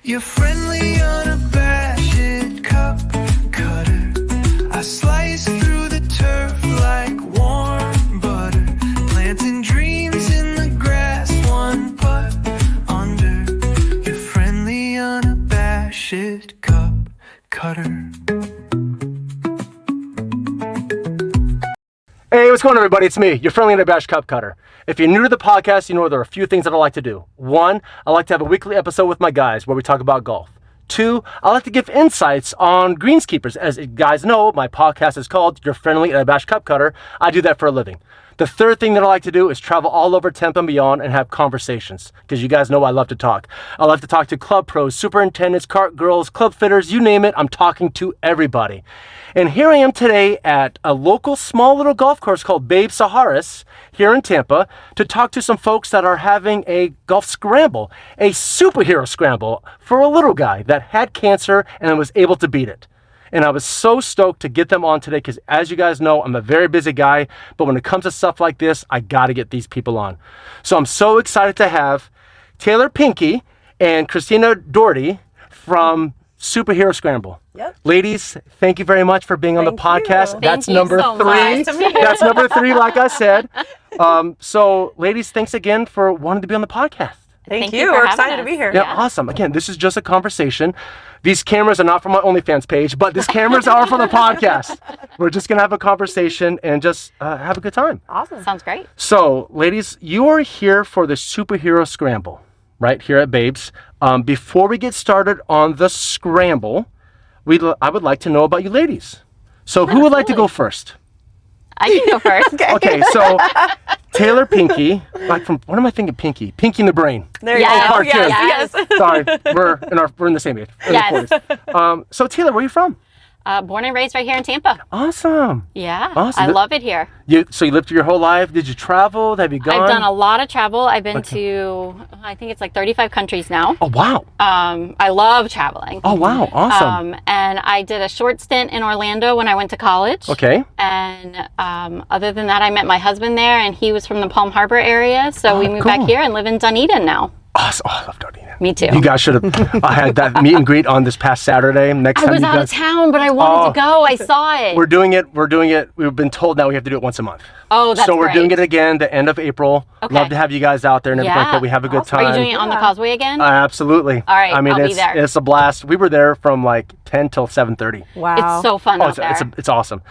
You're friendly, unabashed cup cutter. I slice through the turf like warm butter, planting dreams in the grass, one putt under. You're friendly, unabashed cup cutter. Hey, what's going on, everybody? It's me, your friendly unabashed cup cutter. If you're new to the podcast, you know there are a few things that I like to do. One, I like to have a weekly episode with my guys where we talk about golf. Two, I like to give insights on greenskeepers. As you guys know, my podcast is called Your Friendly Unabashed Cup Cutter. I do that for a living. The third thing that I like to do is travel all over Tampa and beyond and have conversations, because you guys know I love to talk. I love to talk to club pros, superintendents, cart girls, club fitters, you name it. I'm talking to everybody. And here I am today at a local small little golf course called Babe Saharis here in Tampa to talk to some folks that are having a golf scramble, a superhero scramble for a little guy that had cancer and was able to beat it. And I was so stoked to get them on today because, as you guys know, I'm a very busy guy, but when it comes to stuff like this, I got to get these people on. So I'm so excited to have Taylor Pinke and Christina Doherty from Superhero Scramble. Yep. Ladies, thank you very much for being on the podcast. You. That's Thank you number so 3. much. That's number 3, like I said. So, ladies, thanks again for wanting to be on the podcast. Thank you you. for We're having excited to us. be here. Yeah, awesome. Again, this is just a conversation. These cameras are not from my OnlyFans page, but these cameras are for the podcast. We're just going to have a conversation and just have a good time. Awesome. Sounds great. So, ladies, you are here for the Superhero Scramble, right here at Babes. Before we get started on the scramble, I would like to know about you ladies. So, who would like to go first? I can go first. Okay, so Taylor Pinke, like from, what am I thinking? Pinky in the brain. There Yes. you go. Cartoon. Yes. Sorry, we're in the same age. In Yes. the 40s. So Taylor, where are you from? Born and raised right here in Tampa. Awesome. Yeah, Awesome. I love it here. So you lived your whole life? Did you travel? Have you gone? I've done a lot of travel. I've been to, I think it's like 35 countries now. Oh wow. I love traveling. Oh wow. Awesome. And I did a short stint in Orlando when I went to college. Okay. And other than that, I met my husband there, and he was from the Palm Harbor area. So we moved cool. back here and live in Dunedin now. Awesome. Oh, I love Dunedin. Me too. You guys should have. I had that meet and greet on this past Saturday. Next I time was you out guys. of town, but I wanted to go. I saw it. We're doing it. We've been told now we have to do it once a month. Oh, that's So we're great. doing it again the end of April. Okay. Love to have you guys out there and everything like that. We have a good time. Are you doing it on the Causeway again? Absolutely. All right, I mean, I'll be there. it's a blast. We were there from like 10 till 7:30. Wow. It's so fun out there. It's awesome.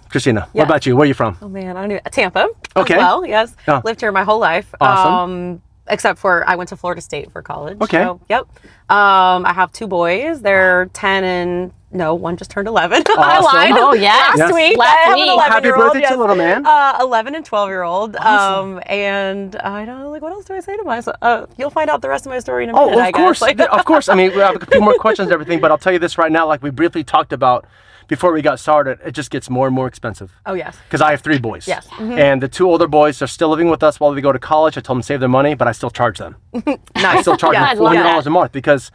Christina, Yeah. what about you? Where are you from? Oh man, I don't even. Tampa. Okay. As well, yes. Oh. Lived here my whole life. Awesome. Except for I went to Florida State for college. Okay. So, yep. I have 2 boys. They're 10 and no, one just turned 11. I Awesome. lied. Oh, yes. Last week. Last I have week. an 11 Happy year old. birthday to little man. 11 and 12-year-old. Awesome. And I don't know, like, what else do I say to myself? You'll find out the rest of my story in a minute. Oh, I of course. guess. Like, Of course. I mean, we have a few more questions and everything, but I'll tell you this right now, like we briefly talked about before we got started, it just gets more and more expensive. oh yes. Because I have 3 boys. Yes. And the 2 older boys are still living with us while they go to college. I told them to save their money, but I still charge them. I Nice. still charge Yeah, them I love $400 that. a month because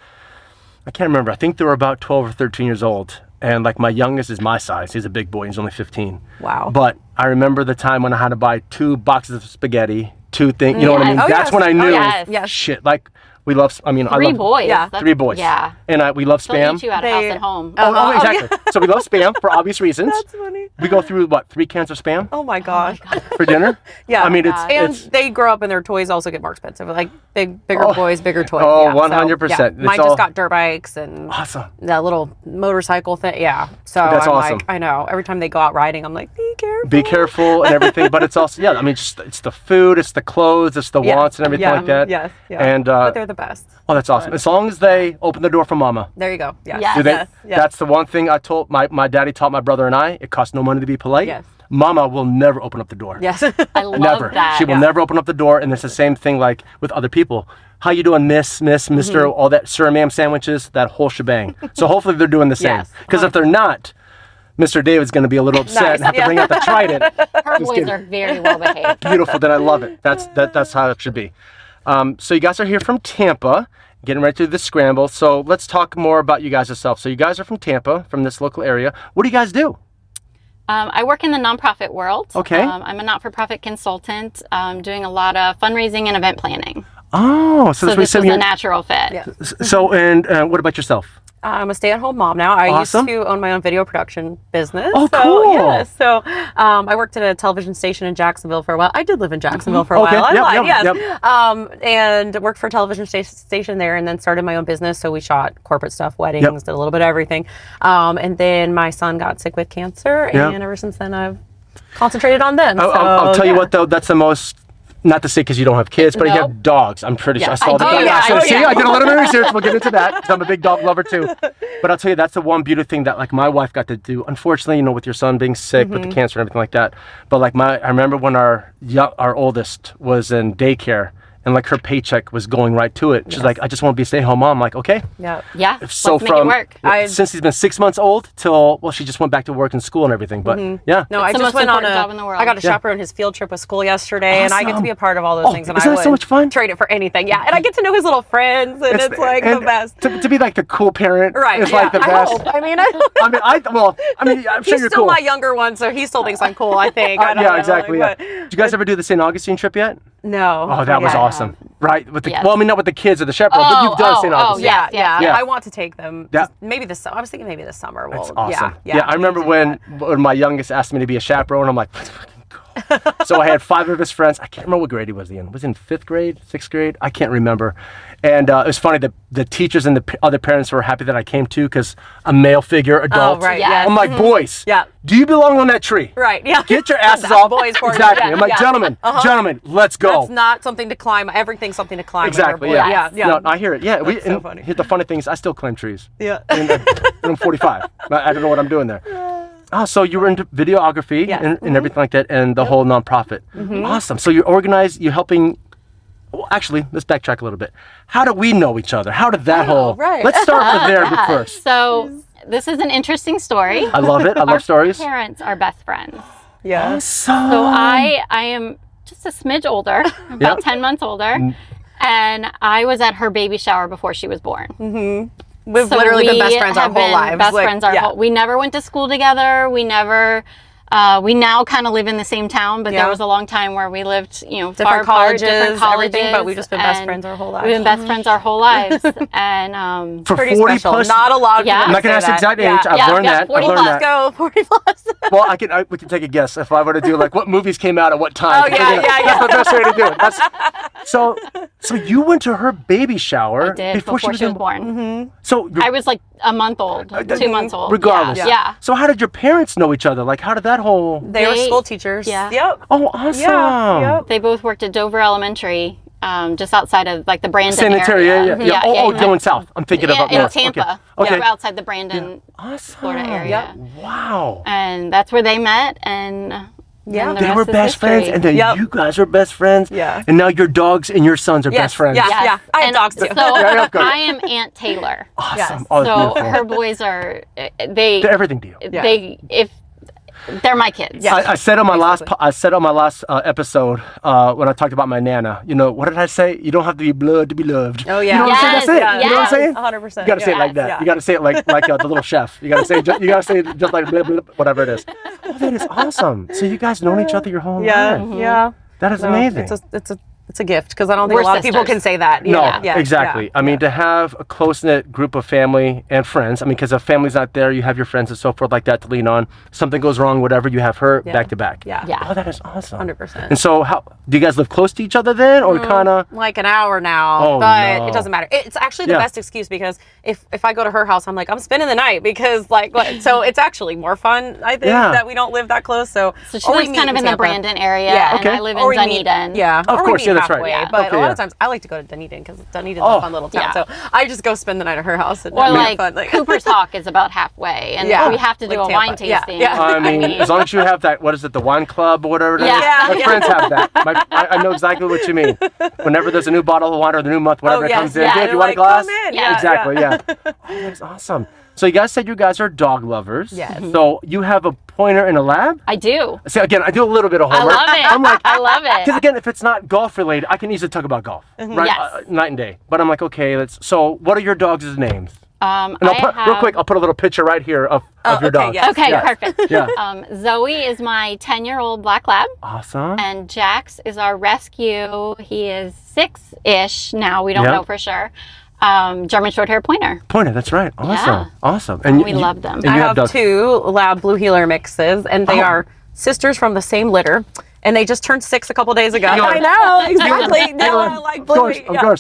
I can't remember. I think they were about 12 or 13 years old. And like my youngest is my size. He's a big boy. He's only 15. Wow. But I remember the time when I had to buy 2 boxes of spaghetti, 2 things. You know what I mean? Yes. Oh, That's yes. when I knew. yes. Yes. Shit. Like we love. I mean, I 3 love boys. Yeah. That's- 3 boys. Yeah. And we love They'll spam. eat you out of house and home. Oh, exactly. So we love spam for obvious reasons. That's funny. We go through what 3 cans of spam Oh my gosh. for dinner. Yeah. I mean, God. And it's they grow up and their toys also get more expensive. Like bigger Oh. boys, bigger toys. Oh, yeah. 100%. So, yeah. It's Mine all- just got dirt bikes and awesome. that little motorcycle thing. Yeah. So That's I'm awesome. like, I know. Every time they go out riding, I'm like, be careful. Be careful and everything, but it's also I mean, just it's the food, it's the clothes, it's the Yeah. wants and everything Yeah. like that. Yes. Yeah. And but they're the best. oh, that's awesome. As long as they open the door for mama. There you go. Yes. Yes. Do they? Yes. Yes. That's the one thing I told my daddy taught my brother and I. It costs no money to be polite. Yes. Mama will never open up the door. Yes. I love Never. that. She will never open up the door, and it's the same thing like with other people. How you doing, Miss, Mister? All that sir, ma'am sandwiches, that whole shebang. So hopefully they're doing the same. Yes. Because if they're not, Mr. David's going to be a little upset Nice, and have to yeah. bring out the trident. Her boys kidding. are very well behaved. Beautiful. Then I love it. That's how it should be. So you guys are here from Tampa, getting ready to do the scramble. So let's talk more about you guys yourself. So you guys are from Tampa, from this local area. What do you guys do? I work in the nonprofit world. Okay. I'm a not-for-profit consultant, doing a lot of fundraising and event planning. Oh, so So this was a natural fit. Yeah. So, and what about yourself? I'm a stay-at-home mom now. I Awesome. used to own my own video production business. Oh, so, cool. Yeah, so I worked at a television station in Jacksonville for a while. I did live in Jacksonville for a Okay, while. I yep, lied, yep, yes. And worked for a television station there, and then started my own business. So we shot corporate stuff, weddings, Yep. did a little bit of everything. And then my son got sick with cancer, Yep. and ever since then I've concentrated on them. I'll tell you what though, that's the most. Not to say because you don't have kids, but you Nope. have dogs. I'm pretty sure I saw I the do, dog. yeah, So, I do, see, yeah. I did a little bit of research. We'll get into that because I'm a big dog lover too. But I'll tell you, that's the one beautiful thing that like my wife got to do. Unfortunately, you know, with your son being sick with the cancer and everything like that. But like I remember when our oldest was in daycare. And like her paycheck was going right to it. She's like, I just want to be a stay-at-home mom. I'm like, okay. Yeah. Yeah. So let's make it work. since he's been 6 months old till she just went back to work and school and everything. But yeah. No, I It's the just most went on important job in the world. I got to chaperone his field trip with school yesterday, and I get to Awesome. be a part of all those Oh, things. And isn't I that so would much fun? trade it for anything. Yeah, and I get to know his little friends, and it's like the and best. To be like the cool parent Right. is yeah, like the I best. hope. I mean, I'm sure he's you're still cool. my younger one, so he still thinks I'm cool. I think. I don't Yeah, know, exactly. like, Yeah. Did you guys ever do the St. Augustine trip yet? No. Oh, that was Yeah. awesome. Right? With the Yes. well, I mean not with the kids or the chaperone, but you've done St. Augustine. Yeah, yeah, Yeah. I want to take them. Yeah. Maybe this. I was thinking maybe this summer. Well, That's awesome. Yeah. I remember when my youngest asked me to be a chaperone. I'm like, let's fucking go. So I had 5 of his friends. I can't remember what grade he was in. Was he in 5th grade, 6th grade? I can't remember. And it was funny that the teachers and the other parents were happy that I came too, because a male figure, adult. right, yes. yes. I'm like, boys. Yeah. Do you belong on that tree? Right. Yeah. Get your asses That's off. boys for you. Exactly. Yeah, I'm like, yeah. gentlemen, let's go. That's not something to climb. Everything's something to climb. when you're a Exactly. boy. Yeah. Yeah. No, I hear it. Yeah. That's so and funny. Here's the funny thing is, I still climb trees. Yeah. And I'm 45. I don't know what I'm doing there. Oh, so you were into videography Yes. and everything like that, and the whole nonprofit. Awesome. So you're organized. You're helping. Well, actually, let's backtrack a little bit. How do we know each other? How did that whole? right. Let's start with there Yeah. first. So this is an interesting story. I love it. I love stories. Parents are best friends. Yeah. So I am just a smidge older, about Yep. 10 months older, and I was at her baby shower before she was born. We've So literally been we best friends our have whole been lives. Best Like, friends our yeah. whole. We never went to school together. We never. We now kind of live in the same town, but Yeah. there was a long time where we lived, far Different apart, different colleges, everything, but we've just been best and friends our whole We've been lives. best friends our whole lives, and For Pretty 40 special. plus. Not a lot of Yeah. people I'm not gonna say ask the that. exact age. I've Yeah, learned yeah, that. 40 I've learned plus. that. Go 40 plus. Well, we can take a guess if I were to do like what movies came out at what time. Oh, yeah, yeah, That's the best way to do it. So you went to her baby shower I did before she was born. So I was like a month old, 2 months old. regardless. Yeah. So how did your parents know each other? Like how did that whole? They were They- school teachers. yeah. Yep. Oh, awesome. Yeah. Yep. They both worked at Dover Elementary, just outside of like the Brandon Sanitary, area. yeah. Oh, going south. I'm thinking Yeah, about in north. Tampa. Okay. Yeah, outside the Brandon, Awesome. Florida area. Wow. And that's where they met, and Yeah. then the They rest were is best friends, history. and then Yep. you guys are best friends. Yeah. And now your dogs and your sons are best friends. Yeah. Yes. Yeah. I have And dogs too. So Yeah, good. I am Aunt Taylor. Awesome. Yes. Oh, So that's beautiful. her boys are They're everything to you. Yeah. They're my kids. Yeah. I said on my last Basically. episode when I talked about my nana. What did I say? You don't have to be blood to be loved. Oh, yeah. You know what I'm saying? Yes, That's it. yeah. You know what I'm saying? 100%. You gotta say it like Yes, that. yeah. You gotta say it like the little chef. You gotta say it just like blah, blah, blah, whatever it is. Oh, that is awesome. So you guys known each other your whole Yeah. life. Yeah. That is No, amazing. It's a gift because I don't think We're a lot of people sisters. can say that. No, Yeah. Yeah. exactly. Yeah. I mean, to have a close-knit group of family and friends, because if family's not there, you have your friends and so forth like that to lean on. Something goes wrong, whatever, you have her Yeah. back to back. Yeah. Yeah. Oh, that is awesome. 100%. And so, how do you guys live close to each other then, or kind of? Like an hour now, Oh, but no. it doesn't matter. It's actually the Yeah. best excuse because if I go to her house, I'm like, I'm spending the night because so it's actually more fun, I think, Yeah. that we don't live that close. So So she or we lives meet kind of in the Tampa. Brandon area, Yeah. and Okay. I live Or in we meet- Dunedin. Yeah, Of or we course, meet yeah, that's right. halfway, Yeah. But Okay, a lot yeah. of times I like to go to Dunedin because Dunedin's Oh. a fun little town. Yeah. So I just go spend the night at her house and Or have like fun. Cooper's Hawk is about halfway, and Yeah. we have to do Like a wine Tampa. Yeah, tasting. yeah. I mean, as long as you have that, what is it, the wine club or whatever it is? Yeah. My Yeah. friends have that. I know exactly what you mean. Whenever there's a new bottle of wine or the new month, whatever yes. comes in, Yeah, hey, they're you want like, a glass? "Come in." Yeah. Exactly, yeah. Oh, that's awesome. So you guys said you guys are dog lovers. Yes. So you have a pointer and a lab? I do. See, again, I do a little bit of I homework. love it. I'm like, I love because it. again, if it's not golf related, I can easily talk about golf, right? Yes. Night and day. But I'm like, okay, so what are your dogs' names? And real quick, I'll put a little picture right here of your dog. yes. Okay, perfect. Yeah. Zoe is my 10-year-old black lab. Awesome. And Jax is our rescue. He is 6-ish now. We don't know for sure. German short-haired pointer. Pointer, that's right. Awesome. Yeah. Awesome. And we love them. And I you have 2 lab blue heeler mixes, and they are sisters from the same litter. And they just turned 6 a couple days ago. I know, exactly. No, I like Bluey. Of course.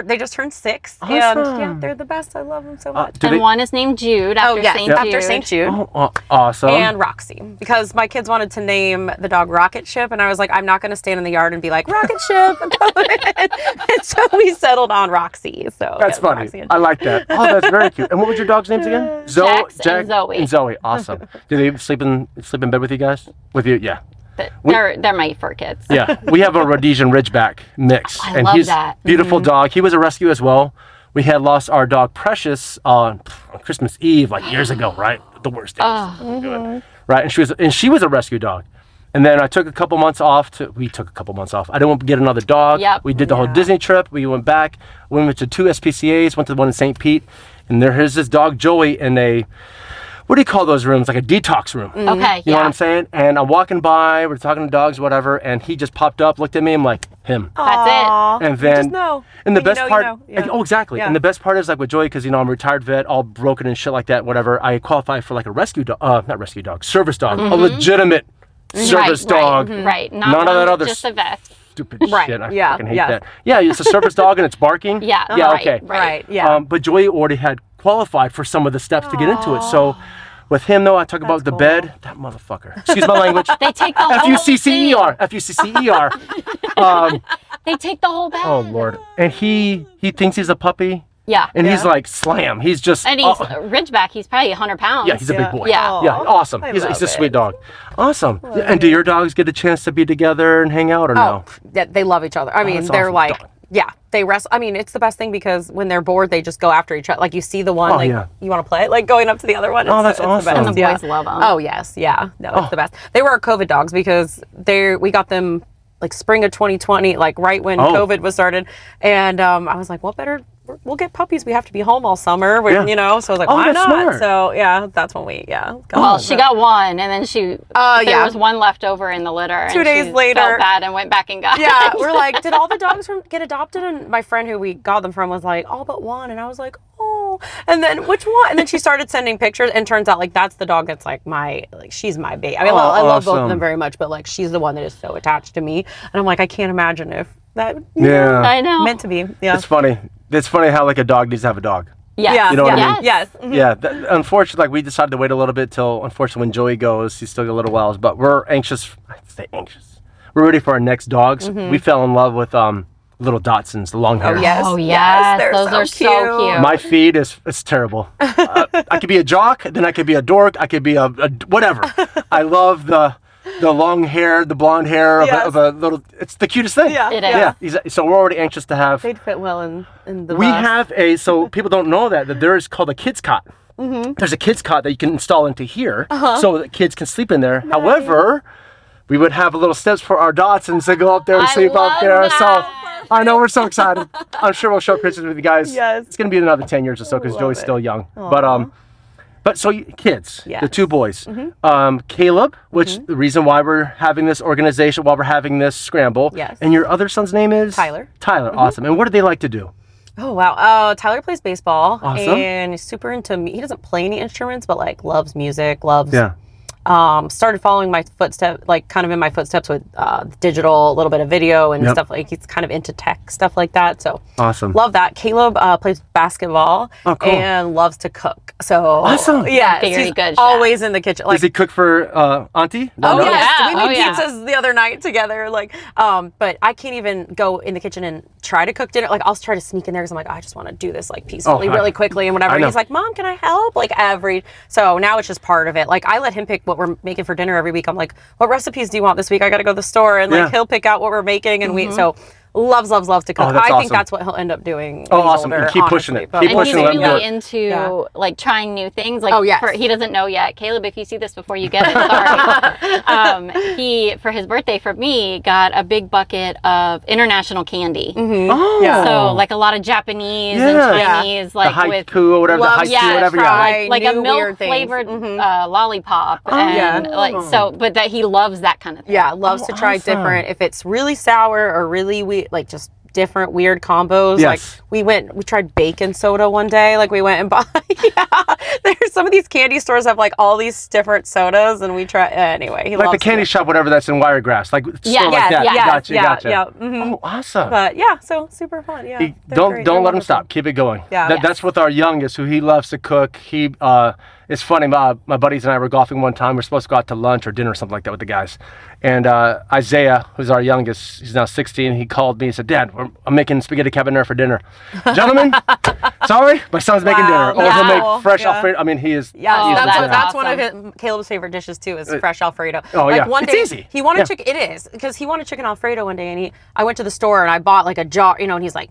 They just turned 6, Awesome. and yeah, they're the best. I love them so much. And one is named Jude after St. Jude. After St. Jude. Oh, awesome. And Roxy, because my kids wanted to name the dog Rocket Ship, and I was like, I'm not going to stand in the yard and be like, Rocket Ship. And so we settled on Roxy. So that's funny. I like that. Oh, that's very cute. And what was your dog's names again? Jax and Zoe. And Zoe. Awesome. Do they sleep in bed with you guys? With you? Yeah. They're my fur kids. Yeah, we have a Rhodesian Ridgeback mix, I love that. Beautiful dog. He was a rescue as well. We had lost our dog Precious on Christmas Eve, like years ago, right? The worst days. Good. Right, and she was a rescue dog. And then we took a couple months off. I didn't want to get another dog. Yep. We did the whole Disney trip. We went back. We went to 2 SPCAs. Went to the one in St. Pete, and here's this dog Joey in a. What do you call those rooms? Like a detox room. Okay, You know what I'm saying? And I'm walking by, we're talking to dogs, whatever, and he just popped up, looked at me, I'm like, him. That's And then, just know. and the When best part, Yeah. oh, exactly. Yeah. And the best part is like with Joey, because, I'm a retired vet, all broken and shit like that, whatever, I qualify for like a rescue dog, not rescue dog, service dog, a legitimate service dog. Right. None of that other just a vest. stupid shit. I fucking hate yeah. that. Yeah, it's a service dog and it's barking. Yeah. Yeah, right, okay. Right. Yeah. But Joey already had qualified for some of the steps to get into it. So with him, though, I talk about the bed. That motherfucker. Excuse my language. They take the whole F.U.C.C.E.R. F.U.C.C.E.R. They take the whole bed. Oh, Lord. And he thinks he's a puppy. Yeah. And he's like, slam. He's just. And he's Ridgeback. He's probably 100 pounds. Yeah, he's a big boy. Yeah. Yeah, awesome. He's a sweet dog. Awesome. And do your dogs get a chance to be together and hang out or no? Yeah, they love each other. I mean, that's they're awesome. like, yeah, they wrestle. I mean, it's the best thing because when they're bored, they just go after each other. Like you see the one, you want to play it, like going up to the other one. Oh, that's awesome. The best. And the boys love them. Oh, yes. Yeah. No, it's the best. They were our COVID dogs because we got them like spring of 2020, like right when COVID was started. And I was like, what better? We'll get puppies. We have to be home all summer, so I was like, why not? Smart. So yeah, that's when we Well, she got one, and then there was one left over in the litter. 2 days she later, felt bad and went back and got Yeah, it. we're like, did all the dogs get adopted? And my friend who we got them from was like, all but one. And I was like, oh. And then which one? And then she started sending pictures, and turns out like that's the dog that's like she's my baby. I mean, I love both of them very much, but like she's the one that is so attached to me. And I'm like, I can't imagine if that I know. meant to be. Yeah, It's funny. It's funny how like a dog needs to have a dog. Yes. Yeah, You know what I mean? Yes. Yeah, unfortunately, like we decided to wait a little bit till, unfortunately, when Joey goes, he's still got a little while, but we're anxious. I say anxious. We're ready for our next dogs. We fell in love with little Dachshunds, the long hair. Yes. Oh, yes. They're Those are so cute. My feed is terrible. I could be a jock, then I could be a dork, I could be a whatever. I love the long hair, the blonde hair of a little. It's the cutest thing. Yeah. It is. Yeah. So we're already anxious to have. They'd fit well in the We bus. have so people don't know that there is called a kids cot. There's a kids cot that you can install into here so that kids can sleep in there. However, we would have little steps for our Dachshunds to go up there and I sleep up love there. that. So I know we're so excited. I'm sure we'll show pictures with you guys. Yes. It's going to be another 10 years or so because love Joey's it. still young. Aw. But so kids, the Yes. 2 boys, Caleb, which the reason why we're having this organization, why we're having this scramble. Yes. And your other son's name is? Tyler. Tyler, awesome. And what do they like to do? Oh wow! Tyler plays baseball Awesome. and he's super into. He doesn't play any instruments, but like loves music. Loves. Yeah. Started following my footsteps, like kind of in my footsteps with digital, a little bit of video and stuff. Like he's kind of into tech stuff like that. So Awesome. love that. Caleb plays basketball Oh, cool. and loves to cook. So Awesome. Yeah, Very he's good chef. always in the kitchen. Like Does he cook for auntie? Oh No? yes, Yeah. we made Oh, yeah. pizzas the other night together. Like, but I can't even go in the kitchen and try to cook dinner. Like, I'll try to sneak in there because I'm like, I just want to do this like peacefully, really quickly and whatever. I And know. he's like, Mom, can I help? Like so now it's just part of it. Like, I let him pick what we're making for dinner every week. I'm like, what recipes do you want this week? I got to go to the store and like Yeah. he'll pick out what we're making and we. So loves to cook. Oh, that's I think awesome. that's what he'll end up doing. Oh, when he's awesome. older, And keep pushing honestly. it. But Keep we'll And he's pushing see. it. really into like trying new things. Like, Oh, yes. he doesn't know yet. Caleb, if you see this before you get it, sorry. He, for his birthday, for me, got a big bucket of international candy. Oh. Yeah. So like a lot of Japanese and Yeah. Chinese, The like with haiku or whatever, Loves the haiku, to whatever. try like a new milk weird things. flavored lollipop, and yeah. like so, but that he loves that kind of thing. Yeah, loves to try awesome. different. If it's really sour or really weird, like just different weird combos. Yes. Like we tried bacon soda one day. Like we went and bought. Yeah, there's some of these candy stores have like all these different sodas, and we try anyway. He Like loves the candy it. shop, whatever that's in Wiregrass. Like, Yeah, store like that. yeah, Gotcha, gotcha. Yeah. Mhm. Oh, awesome. But yeah, so super fun. Yeah, they're Don't great. don't They're let him wonderful. stop. Keep it going. Yeah. That's with our youngest, who he loves to cook. He it's funny. My buddies and I were golfing one time. We're supposed to go out to lunch or dinner or something like that with the guys. And Isaiah, who's our youngest, he's now 16. He called me and said, "Dad, I'm making spaghetti carbonara for dinner." Gentlemen, sorry, my son's making dinner. Or he'll Wow. make fresh Yeah. Alfredo. I mean, he is. Yeah, Oh, that's, that's that's one of awesome. Caleb's favorite dishes too. Is fresh Alfredo. Oh, like yeah. One It's day easy. he wanted Yeah. chicken. It is because he wanted chicken Alfredo one day, and I went to the store and I bought like a jar, and he's like,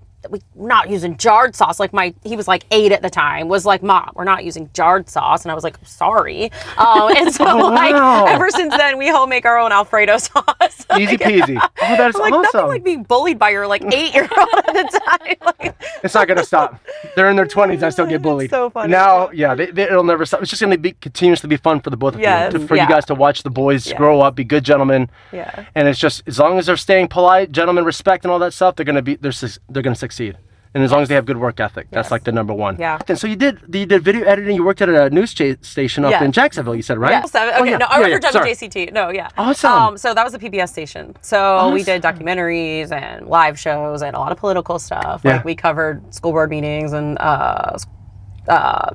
"We're not using jarred sauce." Like he was like 8 at the time. Was like, "Mom, we're not using jarred sauce," and I was like, "Sorry." And so wow. like ever since then, we home make our own Alfredo sauce. Easy peasy. Oh, that's I'm like awesome. nothing like being bullied by your like 8-year-old at the time. Like, It's not going to stop. They're in their 20s. I still get bullied. so funny. Now, yeah, it'll never stop. It's just going to be continuously be fun for the both of Yes, you. For you yeah. guys to watch the boys grow up, be good gentlemen. Yeah. And it's just as long as they're staying polite, gentlemen, respect, and all that stuff, they're going to succeed. And as long as they have good work ethic, that's like the number one. Yeah. And so you did video editing. You worked at a news station up Yeah. in Jacksonville. You said, right? Yeah, okay, Oh, yeah. no, I Yeah, worked yeah, for sorry. WJCT. No, yeah. Awesome. So that was a PBS station. So we did documentaries and live shows and a lot of political stuff. Yeah. Like we covered school board meetings and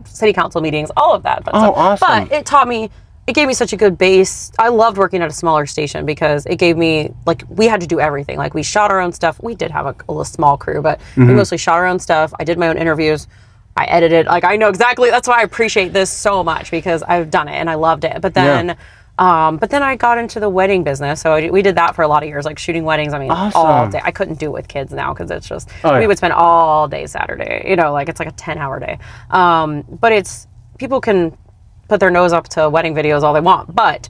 city council meetings, all of that. Oh, awesome. But it gave me such a good base. I loved working at a smaller station because it gave me, like, we had to do everything. Like, we shot our own stuff. We did have a little small crew, but we mostly shot our own stuff. I did my own interviews. I edited. Like, I know exactly. That's why I appreciate this so much because I've done it and I loved it. But then, I got into the wedding business. So we did that for a lot of years, like shooting weddings. I mean, all Awesome. day. I couldn't do it with kids now because it's just, Oh, yeah. we would spend all day Saturday, like it's like a 10-hour day. But people can put their nose up to wedding videos all they want, but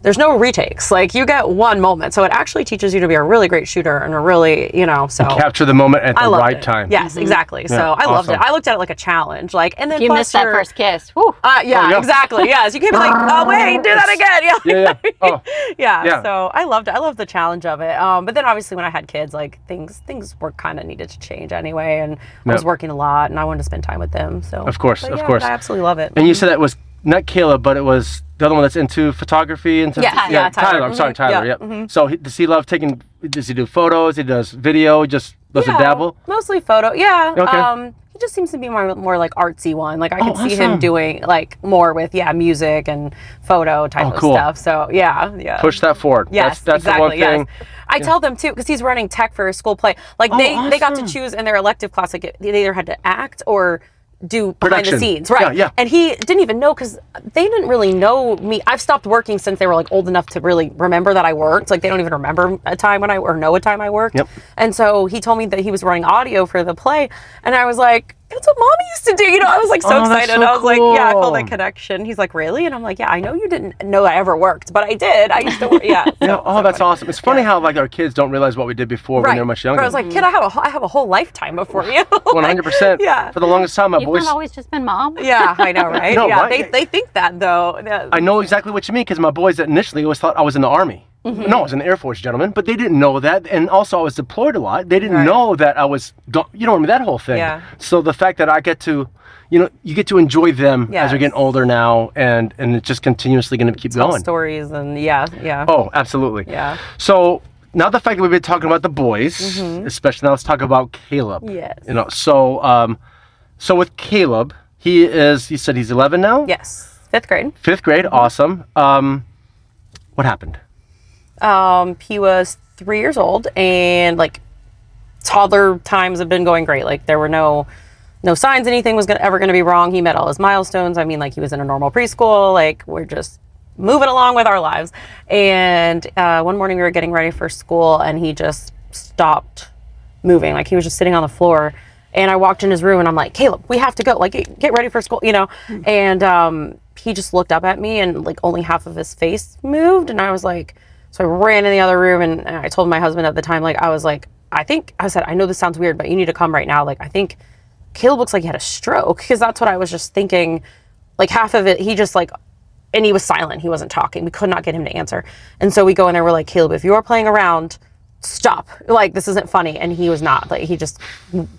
there's no retakes. Like you get one moment. So it actually teaches you to be a really great shooter and a really, so Capture the moment at I the loved right it. time. Yes, exactly. Yeah, So I loved it. awesome. I looked at it like a challenge. Like, and then If you plus missed that you're- first kiss, whew. yeah, yeah. exactly. Yes, you can't be like, oh wait, do that again. Yeah, yeah. Oh. Yeah. So I loved it. I loved the challenge of it. But then obviously when I had kids, like things were kind of needed to change anyway, and I was Yep. working a lot, and I wanted to spend time with them. So Of course, But of yeah, course. I absolutely love it. And you said that was not Caleb, but it was the other one that's into photography and Yeah, Tyler. I'm sorry, Mhm. Tyler. Yeah, Yep. So does he love taking? Does he do photos? He does video. He just loves to dabble. Mostly photo. Yeah. Okay. He just seems to be more like artsy one. Like I can see awesome. him doing like more with music and photo type of cool. stuff. So yeah. Push that forward. Yes, that's exactly. the one thing. Yes. I tell them too because he's running tech for his school play. Like they got to awesome. choose in their elective class. Like they either had to act or do behind the Production. scenes, right? Yeah. And he didn't even know because they didn't really know me. I've stopped working since they were like old enough to really remember that I worked. Like they don't even remember a time when know a time I worked. Yep. And so he told me that he was running audio for the play, and I was like, that's what Mommy used to do. I was like so Oh, that's excited. so I was like, yeah, I felt cool. that connection. He's like, really? And I'm like, yeah, I know you didn't know I ever worked, but I did. I used to work. Yeah. Yeah. Oh, that's awesome. It's funny how like our kids don't realize what we did before when Right. they're much But younger. I was like, kid, I have a whole lifetime before you. 100%. Yeah. For the longest time, my You've boys. not always just been mom. Yeah, I know, right? No, yeah, right? they think that though. Yeah. I know exactly what you mean because my boys initially always thought I was in the Army. Mm-hmm. No, I was in the Air Force, gentlemen, but they didn't know that. And also, I was deployed a lot. They didn't Right. know that I was, that whole thing. Yeah. So the fact that I get to, you get to enjoy them as Yes. they're getting older now, and it's just continuously going to keep Tell going. stories and yeah. Oh, absolutely. Yeah. So now the fact that we've been talking about the boys, especially now, let's talk about Caleb. Mm-hmm. Yes. So with Caleb, you said he's 11 now? Yes. 5th grade. 5th grade, awesome. What happened? He was 3 years old, and like toddler times have been going great. Like there were no signs anything was ever going to be wrong. He met all his milestones. I mean, like he was in a normal preschool. Like we're just moving along with our lives. And one morning we were getting ready for school, and he just stopped moving. Like he was just sitting on the floor. And I walked in his room and I'm like, Caleb, we have to go. Like, get ready for school, you know? And he just looked up at me and like only half of his face moved. And I was like, so I ran in the other room and I told my husband at the time, like, I said, I know this sounds weird, but you need to come right now. Like, I think Caleb looks like he had a stroke, because that's what I was just thinking. Like half of it, he just like, and he was silent. He wasn't talking. We could not get him to answer. And so we go in there, we're like, Caleb, if you are playing around, stop. Like, this isn't funny. And he was not. Like, he just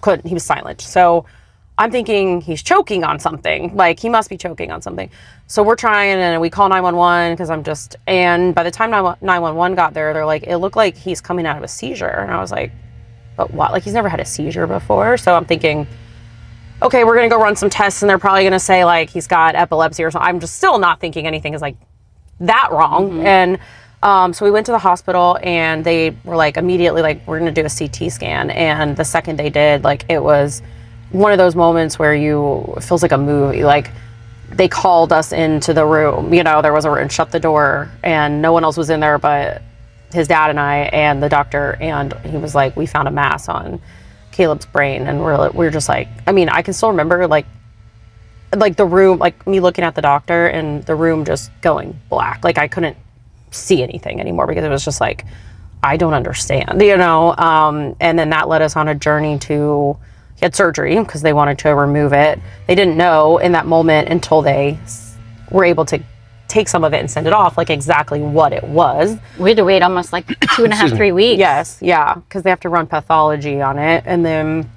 couldn't. He was silent. So I'm thinking he's choking on something. Like, he must be choking on something. So we're trying, and we call 911 because and by the time 911 got there, they're like, it looked like he's coming out of a seizure. And I was like, but what? Like, he's never had a seizure before. So I'm thinking, okay, we're going to go run some tests, and they're probably going to say, like, he's got epilepsy or something. I'm just still not thinking anything is, like, that wrong. And so we went to the hospital, and they were like, immediately, like, we're going to do a CT scan. And the second they did, like, it was one of those moments where it feels like a movie. Like, they called us into the room, you know, there was a room, shut the door, and no one else was in there but his dad and I and the doctor. And he was like, we found a mass on Caleb's brain. And we're just like, I mean, I can still remember like the room, like me looking at the doctor and the room just going black. Like, I couldn't see anything anymore because it was just like, I don't understand, you know? And then that led us on a journey to get surgery because they wanted to remove it. They didn't know in that moment until they were able to take some of it and send it off, like exactly what it was. We had to wait almost like 2.5, 3 weeks. Yes, yeah, because they have to run pathology on it. And then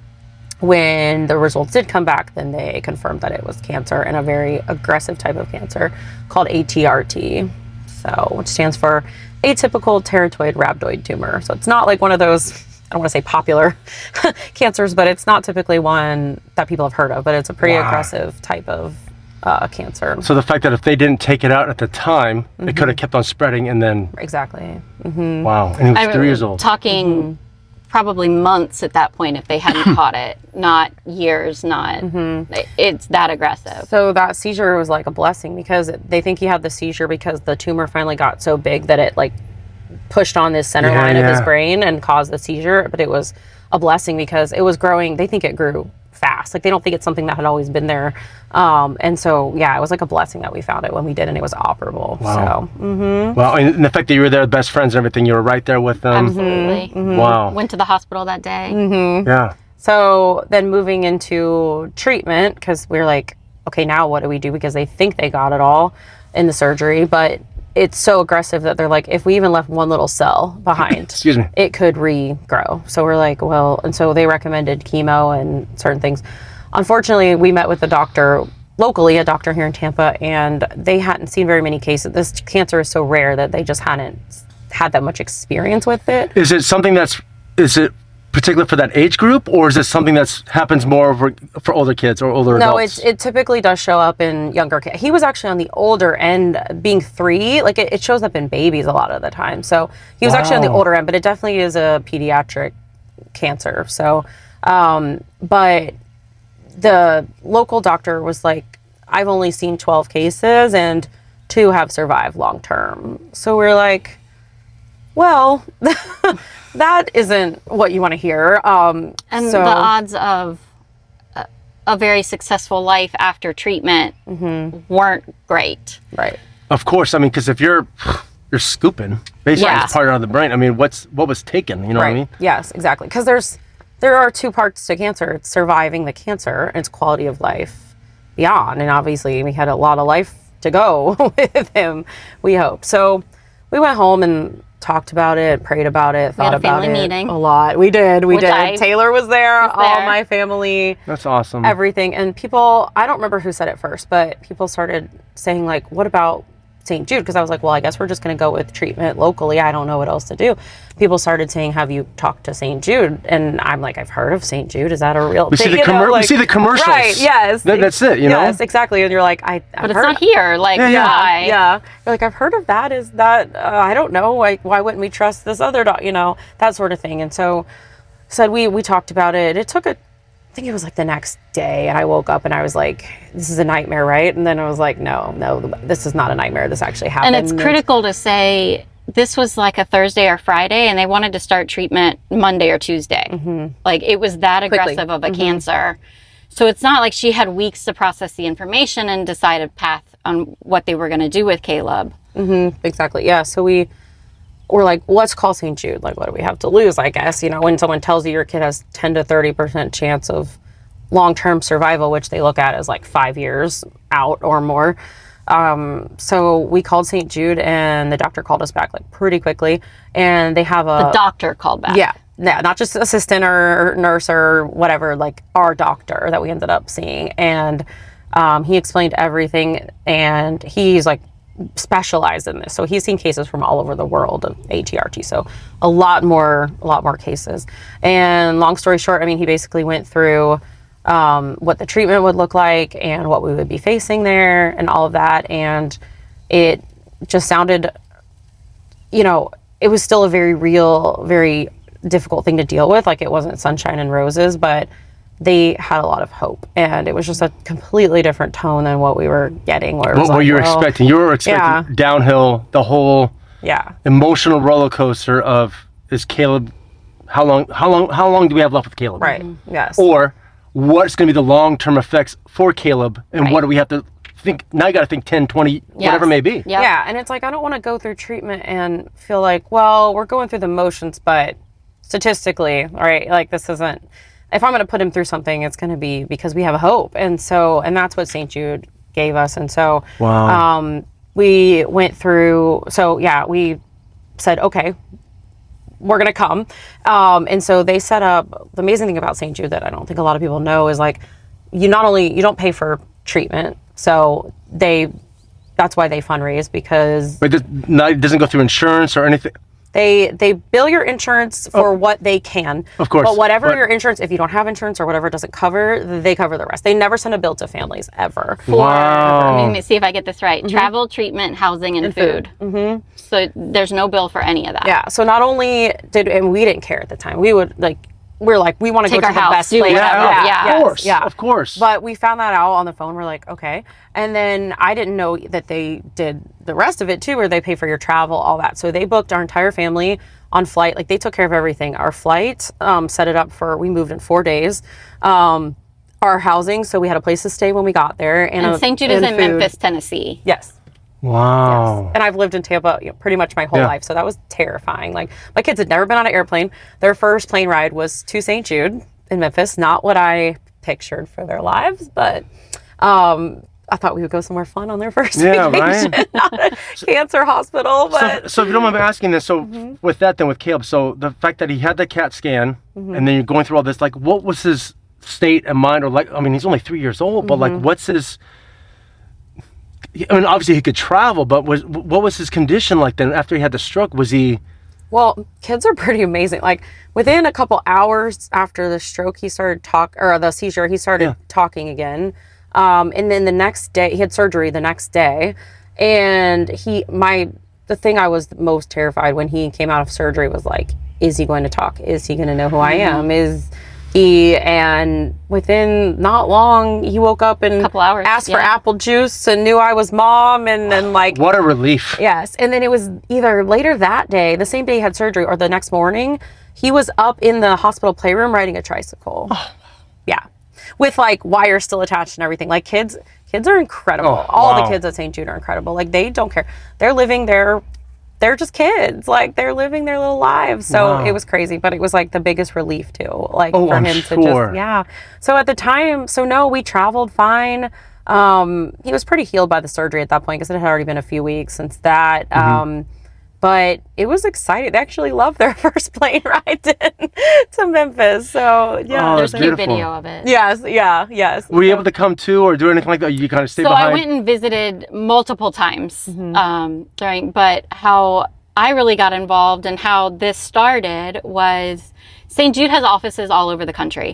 when the results did come back, then they confirmed that it was cancer, and a very aggressive type of cancer called ATRT, so which stands for atypical teratoid rhabdoid tumor. So it's not like one of those, I don't want to say popular cancers, but it's not typically one that people have heard of, but it's a pretty aggressive type of cancer. So the fact that if they didn't take it out at the time, it could have kept on spreading, and then... Exactly. Wow. And he was 3 years old. Talking probably months at that point if they hadn't caught it, not years, not... It's that aggressive. So that seizure was like a blessing, because they think he had the seizure because the tumor finally got so big that it like pushed on this center line of his brain and caused the seizure. But it was a blessing because it was growing. They think it grew fast. Like, they don't think it's something that had always been there. And so, yeah, it was like a blessing that we found it when we did, and it was operable. Wow. So, Well, and the fact that you were there, best friends and everything, you were right there with them. Absolutely. Wow. Went to the hospital that day. Yeah. So then moving into treatment, because we're like, okay, now what do we do? Because they think they got it all in the surgery, but it's so aggressive that they're like, if we even left one little cell behind, Excuse me. it could regrow. So we're like, well, and so they recommended chemo and certain things. Unfortunately, we met with the doctor locally, a doctor here in Tampa, and they hadn't seen very many cases. This cancer is so rare that they just hadn't had that much experience with it. Is it something is it particular for that age group, or is it something that happens more for older kids or older adults? No, it typically does show up in younger kids. He was actually on the older end, being 3. Like, it shows up in babies a lot of the time. So he was actually on the older end, but it definitely is a pediatric cancer. So, but the local doctor was like, I've only seen 12 cases and 2 have survived long term. So we're like, well, that isn't what you want to hear. And the odds of a very successful life after treatment weren't great. Right. Of course. I mean, because if you're scooping, basically it's part of the brain. I mean, what was taken? You know what I mean? Yes, exactly. Because there are 2 parts to cancer. It's surviving the cancer and it's quality of life beyond. And obviously we had a lot of life to go with him, we hope. So we went home and talked about it, prayed about it, thought about it. family meeting. A lot. We did. Taylor was there, all there. my family. That's awesome. Everything. And people, I don't remember who said it first, but people started saying, like, what about St. Jude? Because I was like, well, I guess we're just going to go with treatment locally. I don't know what else to do. People started saying, have you talked to St. Jude? And I'm like, I've heard of St. Jude. Is that a real thing? We see the commercials. Right, yes. That's it, you know? Yes, exactly. And you're like, but it's not here. Like, why? Yeah. You're like, I've heard of that. Is that, I don't know. Like, why wouldn't we trust this other dog? You know, that sort of thing. And so said we talked about it. It took I think it was like the next day, and I woke up and I was like, this is a nightmare, right? And then I was like, no, this is not a nightmare. This actually happened. And it's critical to say this was like a Thursday or Friday, and they wanted to start treatment Monday or Tuesday. Like, it was that aggressive of a cancer. So it's not like she had weeks to process the information and decide a path on what they were going to do with Caleb. Exactly. Yeah. So we're like, let's call St. Jude. Like, what do we have to lose? I guess, you know, when someone tells you your kid has 10 to 30% chance of long-term survival, which they look at as like 5 years out or more. So we called St. Jude, and the doctor called us back like pretty quickly, and they have The doctor called back. Yeah, not just assistant or nurse or whatever, like our doctor that we ended up seeing. And he explained everything, and he's like specialized in this. So he's seen cases from all over the world of ATRT. So a lot more cases. And long story short, I mean, he basically went through what the treatment would look like and what we would be facing there and all of that. And it just sounded, you know, it was still a very real, very difficult thing to deal with. Like, it wasn't sunshine and roses, but they had a lot of hope, and it was just a completely different tone than what we were getting. Where it was What were like, you well, expecting? You were expecting downhill, the whole emotional roller coaster of, is Caleb, how long do we have left with Caleb? Right. Yes. Or what's going to be the long-term effects for Caleb, and what do we have to think? Now you got to think 10, 20, whatever it may be. Yeah. And it's like, I don't want to go through treatment and feel like, well, we're going through the motions, but statistically, right, like, this isn't, if I'm going to put him through something, it's going to be because we have hope. And that's what St. Jude gave us. And so we went through, we said, okay, we're going to come. And so they set up, the amazing thing about St. Jude that I don't think a lot of people know is, like, you don't pay for treatment. So that's why they fundraise, because But it doesn't go through insurance or anything? They bill your insurance for what they can. Of course. But whatever your insurance, if you don't have insurance or whatever it doesn't cover, they cover the rest. They never send a bill to families, ever. Wow. Let me see if I get this right. Travel, treatment, housing, and food. So there's no bill for any of that. Yeah. So not only and we didn't care at the time. We would we want to go to the best place. Of course. But we found that out on the phone. We're like, okay. And then I didn't know that they did the rest of it too, where they pay for your travel, all that. So they booked our entire family on flight. Like, they took care of everything. Our flight, set it up we moved in 4 days. Our housing, so we had a place to stay when we got there. And St. Jude is in Memphis, Tennessee. Yes. Wow. Yes. And I've lived in Tampa, pretty much my whole life, so that was terrifying. Like, my kids had never been on an airplane. Their first plane ride was to St. Jude in Memphis. Not what I pictured for their lives, but I thought we would go somewhere fun on their first vacation, right? Not a cancer hospital. But so if you don't mind me asking this, so with Caleb, so the fact that he had the CAT scan, and then you're going through all this, like, what was his state of mind? Or, like, I mean, he's only 3 years old, but like, what's his? I mean, obviously he could travel, but what was his condition like then after he had the stroke? Was he? Well, kids are pretty amazing. Like, within a couple hours after the stroke, he started the seizure, he started talking again. And then the next day, he had surgery the next day. And the thing I was most terrified when he came out of surgery was like, is he going to talk? Is he going to know who I am? And within not long, he woke up and asked for apple juice and knew I was mom. And then, like, what a relief. Yes. And then it was either later that day, the same day he had surgery, or the next morning, he was up in the hospital playroom riding a tricycle. Oh. Yeah. With, like, wires still attached and everything. Like, kids are incredible. All the kids at St. Jude are incredible. Like, they don't care. They're just kids. Like, they're living their little lives. So it was crazy, but it was like the biggest relief too. Like, for him to just, So at the time, we traveled fine. He was pretty healed by the surgery at that point, because it had already been a few weeks since that. But it was exciting. They actually loved their first plane ride to Memphis. So, There's a cute video of it. Yes. Were you able to come to or do anything like that? You kind of stayed behind? So I went and visited multiple times but how I really got involved and how this started was St. Jude has offices all over the country.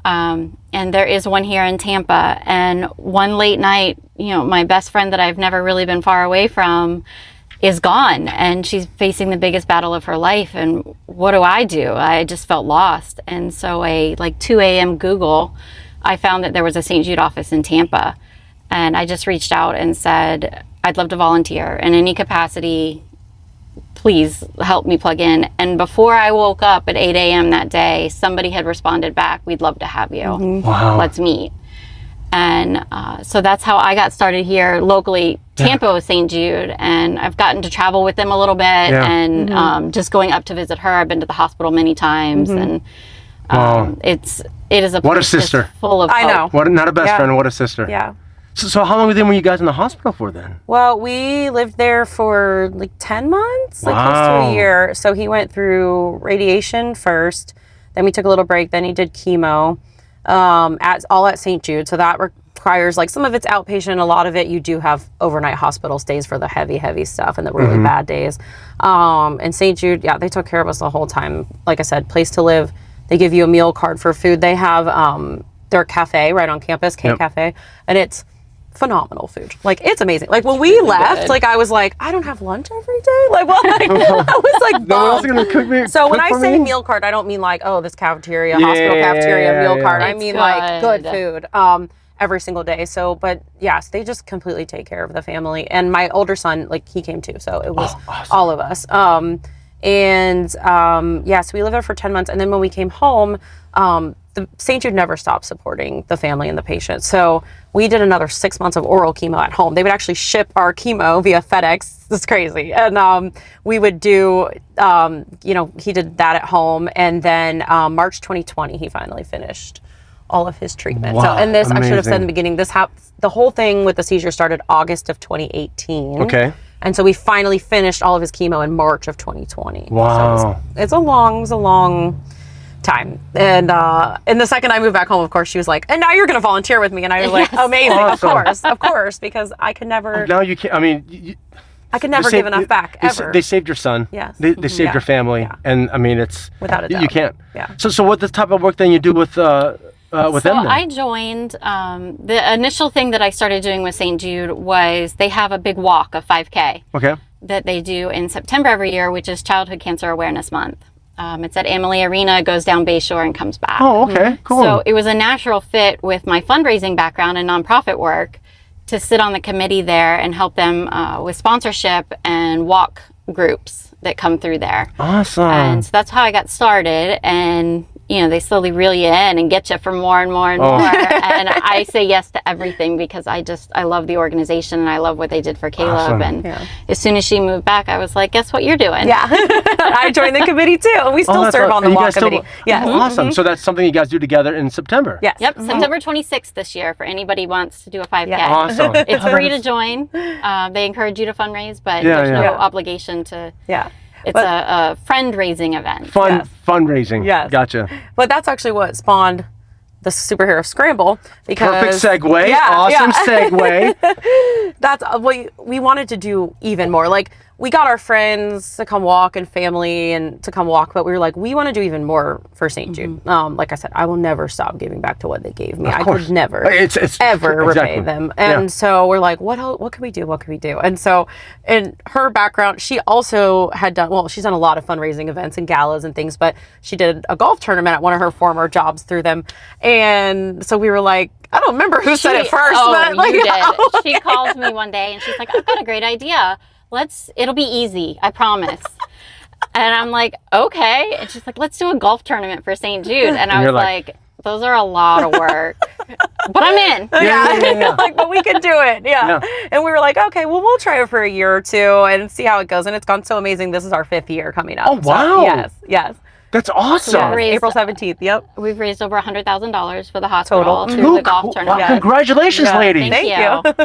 And there is one here in Tampa. And one late night, my best friend that I've never really been far away from is gone, and she's facing the biggest battle of her life. And what do? I just felt lost. And so 2 a.m. Google, I found that there was a St. Jude office in Tampa. And I just reached out and said, I'd love to volunteer in any capacity please help me plug in. And before I woke up at 8 a.m. that day, somebody had responded back, we'd love to have you. Wow. Let's meet. And so that's how I got started here locally. Tampa was St. Jude, and I've gotten to travel with them a little bit, and just going up to visit her. I've been to the hospital many times, and it is a What a place just sister. full of I hope. know. What, not a best friend, what a sister. Yeah. So how long were you guys in the hospital for then? Well, we lived there for like 10 months, like close to Wow. a year. So he went through radiation first, then we took a little break, then he did chemo, at St. Jude. So that requires, like, some of it's outpatient, a lot of it you do have overnight hospital stays for the heavy stuff and the really bad days. And St. Jude, they took care of us the whole time. Like I said, place to live. They give you a meal card for food. They have their cafe right on campus, Cafe, and it's phenomenal food. Like, it's amazing. Like, when we left, like, I was like, I don't have lunch every day. Like, well, like, I was like, No one else bummed. gonna cook me. So when cook I for say me? meal card, I don't mean like, oh, this cafeteria, hospital cafeteria meal card. I It's mean like good good. food every single day. So, but yes, they just completely take care of the family. And my older son, like, he came too. So it was all of us. So we lived there for 10 months. And then when we came home, the St. Jude never stopped supporting the family and the patient. So we did another 6 months of oral chemo at home. They would actually ship our chemo via FedEx. It's crazy. And we would do, he did that at home. And then March 2020, he finally finished all of his treatment. Wow, So, and this, I should have said in amazing. the beginning, the whole thing with the seizure started August of 2018. Okay. And so we finally finished all of his chemo in March of 2020. Wow. So it was a long time. And the second I moved back home, of course, she was like, and now you're going to volunteer with me. And I was like, amazing. Awesome. Of course, because I could never, Now you can't, I mean... I could never give enough back, ever. They saved your son. Yes. They saved Yeah. your family. Yeah. And I mean, it's... Without a doubt. You can't. Yeah. So what the type of work then you do with them So then? I joined, the initial thing that I started doing with St. Jude was they have a big walk, a 5K, Okay. that they do in September every year, which is Childhood Cancer Awareness Month. It's at Amalie Arena, goes down Bayshore and comes back. Oh, okay. Cool. So it was a natural fit with my fundraising background and nonprofit work to sit on the committee there and help them with sponsorship and walk groups that come through there. Awesome. And so that's how I got started. And, they slowly reel you in and get you for more and more and more. And I say yes to everything because I love the organization and I love what they did for Caleb. Awesome. And as soon as she moved back, I was like, guess what you're doing? Yeah. I joined the committee too. And we still that's serve right. on the And you walk guys still- committee. Yes. Oh, awesome. So that's something you guys do together in September. Yes. Yep, September 26th this year for anybody who wants to do a 5K. Yeah. Awesome. It's free to join. They encourage you to fundraise, but Yeah, there's yeah. no obligation to. Yeah. It's a friend-raising event. Fundraising. Yes. Gotcha. But that's actually what spawned the Superhero Scramble. Because Perfect segue. Awesome segue. That's we wanted to do even more. Like, we got our friends to come walk and family and to come walk, but we were like, we want to do even more for St. Jude. Like I said, I will never stop giving back to what they gave me. I course. could never It's ever exactly. repay them. And so we're like, what can we do? What can we do? And so in her background, she also had she's done a lot of fundraising events and galas and things, but she did a golf tournament at one of her former jobs through them. And so we were like, I don't remember who said it first, but like, you did. She called me one day and she's like, I've got a great idea. It'll be easy, I promise. And I'm like, okay. And she's like, let's do a golf tournament for St. Jude. And I You're was like, those are a lot of work, but I'm in. Yeah. like, but we can do it. Yeah. And we were like, okay, well, we'll try it for a year or two and see how it goes. And it's gone so amazing. This is our 5th year coming up. Oh, wow. So, yes. That's awesome. Yes. Raised- April 17th. Yep. We've raised over $100,000 for the hospital Total. through the golf tournament. Wow, congratulations, Yeah. ladies. Thank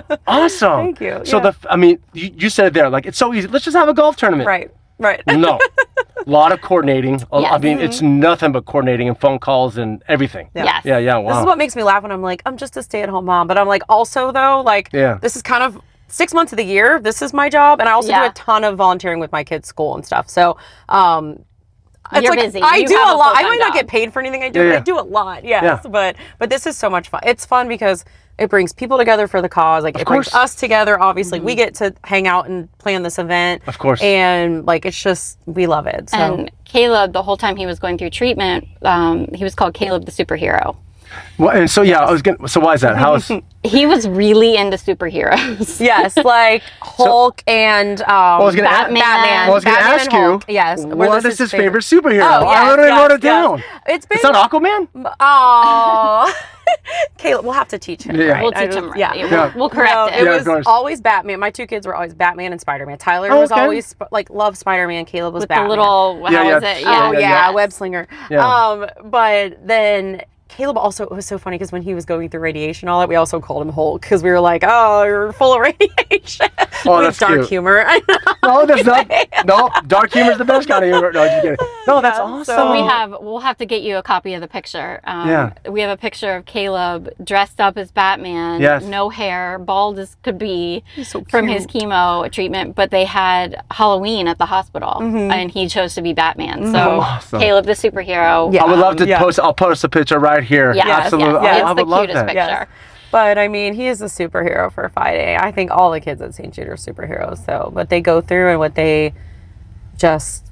you. Awesome. Thank you. So Yeah. you said it there, like, it's so easy. Let's just have a golf tournament. Right. No. A lot of coordinating. I Yes. mean, it's nothing but coordinating and phone calls and everything. Yes. Yeah, wow. This is what makes me laugh when I'm like, I'm just a stay-at-home mom. But I'm like, also though, like, this is kind of 6 months of the year. This is my job. And I also do a ton of volunteering with my kids' school and stuff. So, it's You're like, busy. I You do have a a lot. I full-time might not job. get paid for anything I do, but I do a lot. Yes. Yeah. But this is so much fun. It's fun because it brings people together for the cause. Like, it brings course. us together. Obviously, we get to hang out and plan this event. Of course. And like, it's just, we love it. So And Caleb, the whole time he was going through treatment, he was called Caleb the Superhero. Well, and so I was gonna. So why is that? He was really into superheroes. Yes, like Hulk and Batman. I was going to ask you, Hulk. Yes. what is his favorite superhero? Oh, I yes, literally wrote it yes. down. It's been. It's not Aquaman? Oh. Caleb, we'll have to teach him. Yeah. Right? We'll teach him. Right. Yeah. We'll correct No, it. it Yeah, of course. was always Batman. My two kids were always Batman and Spider-Man. Tyler Oh, was okay. always like loved Spider-Man. Caleb was With Batman. the little, how is it? Oh yeah, yes. web slinger. Yeah. But then Caleb also, it was so funny because when he was going through radiation and all that, we also called him Hulk because we were like, oh, you're full of radiation. Oh, With that's dark cute. humor. I know. No, that's not. No, dark humor's the best kind of humor. No, just kidding. No, that's awesome. so We'll have to get you a copy of the picture. Yeah. We have a picture of Caleb dressed up as Batman, Yes. no hair, bald as could be so from his chemo treatment, but they had Halloween at the hospital and he chose to be Batman. So Awesome. Caleb the superhero. Yeah. I would love to Yeah. post. I'll post a picture right here. Yes, Absolutely. yes, I it's would the love cutest that. picture. Yes. But I mean, he is a superhero for Friday. I think all the kids at St. Jude are superheroes. So, what they go through and what they just